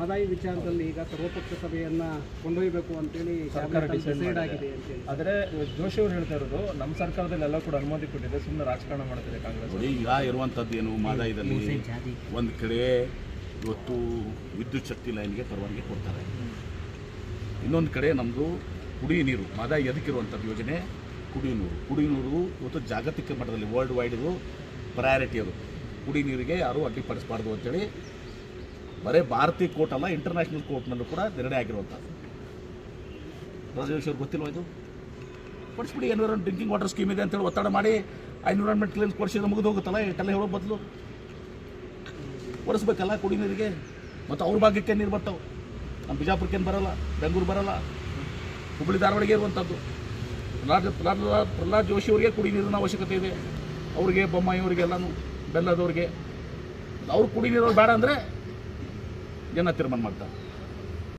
ಮಹದಾಯಿ ವಿಚಾರದಲ್ಲಿ ಈಗ ಸರ್ವಪಕ್ಷ ಸಭೆಯನ್ನು ಕೊಂಡೊಯ್ಯಬೇಕು ಅಂತೇಳಿ ಸರ್ಕಾರ ಡಿಸೈಡ್ ಆಗಿದೆ ಅಂತೇಳಿ. ಆದರೆ ಜೋಶಿ ಅವರು ಹೇಳ್ತಾ ಇರೋದು ನಮ್ಮ ಸರ್ಕಾರದಲ್ಲಿ ಎಲ್ಲ ಕೂಡ ಅನುಮತಿ ಕೊಟ್ಟಿದೆ, ಸುಮ್ಮನೆ ರಾಜಕಾರಣ ಮಾಡ್ತಿದೆ ಕಾಂಗ್ರೆಸ್. ಈಗ ಇರುವಂಥದ್ದು ಏನು, ಮಹದಾಯಿದಲ್ಲಿ ಒಂದು ಕಡೆ ಇವತ್ತು ವಿದ್ಯುತ್ ಶಕ್ತಿ ಲೈನ್ಗೆ ಪರವಾನಗಿ ಕೊಡ್ತಾರೆ, ಇನ್ನೊಂದು ಕಡೆ ನಮ್ಮದು ಕುಡಿಯ ನೀರು ಮಹದಾಯಿ ಎದಕ್ಕಿರುವಂಥದ್ದು ಯೋಜನೆ ಕುಡಿಯ ನೀರು ಇವತ್ತು ಜಾಗತಿಕ ಮಟ್ಟದಲ್ಲಿ ವರ್ಲ್ಡ್ ವೈಡ್ ಇದು ಪ್ರಯಾರಿಟಿ ಅದು. ಕುಡಿ ನೀರಿಗೆ ಯಾರೂ ಅಡ್ಡಿಪಡಿಸಬಾರ್ದು ಅಂತೇಳಿ ಬರೀ ಭಾರತೀಯ ಕೋರ್ಟ್ ಅಲ್ಲ, ಇಂಟರ್ನ್ಯಾಷನಲ್ ಕೋರ್ಟ್ನಲ್ಲೂ ಕೂಡ ನಿರ್ಣಯ ಆಗಿರುವಂಥದ್ದು. ರಾಜೇಶ್ವರ್ ಗೊತ್ತಿಲ್ವ ಇದು? ಕೊಡಿಸ್ಬಿಡಿ, ಎನ್ವಿರಾನ್ಮೆಂಟ್ ಡ್ರಿಂಕಿಂಗ್ ವಾಟರ್ ಸ್ಕೀಮ್ ಇದೆ ಅಂತೇಳಿ ಒತ್ತಡ ಮಾಡಿ ಎನ್ವಿರಾನ್ಮೆಂಟ್ ಕ್ಲೀನ್ಸ್ ಕೊಡಿಸಿದ್ರೆ ಮುಗಿದು ಹೋಗುತ್ತಲ್ಲ, ಇಷ್ಟೆಲ್ಲ ಹೇಳೋ ಬದಲು ಕೊಡಿಸ್ಬೇಕಲ್ಲ ಕುಡಿ ನೀರಿಗೆ. ಮತ್ತು ಅವ್ರ ಭಾಗಕ್ಕೆ ನೀರು ಬರ್ತಾವೆ, ನಮ್ಮ ಬಿಜಾಪುರಕ್ಕೇನು ಬರೋಲ್ಲ, ಬೆಂಗಳೂರು ಬರೋಲ್ಲ, ಹುಬ್ಬಳ್ಳಿ ಧಾರವಾಡಿಗೆ ಇರುವಂಥದ್ದು. ಪ್ರಹ್ಲಾದ್ ಜೋಶಿ ಅವರಿಗೆ ಕುಡಿ ನೀರಿನ ಅವಶ್ಯಕತೆ ಇದೆ, ಅವ್ರಿಗೆ ಬೊಮ್ಮಾಯಿ ಅವರಿಗೆಲ್ಲನೂ ಬೆಲ್ಲದವ್ರಿಗೆ. ಅವ್ರು ಕುಡಿ ನೀರು ಬೇಡ ಅಂದರೆ ಜನ ತೀರ್ಮಾನ ಮಾಡ್ತಾರೆ.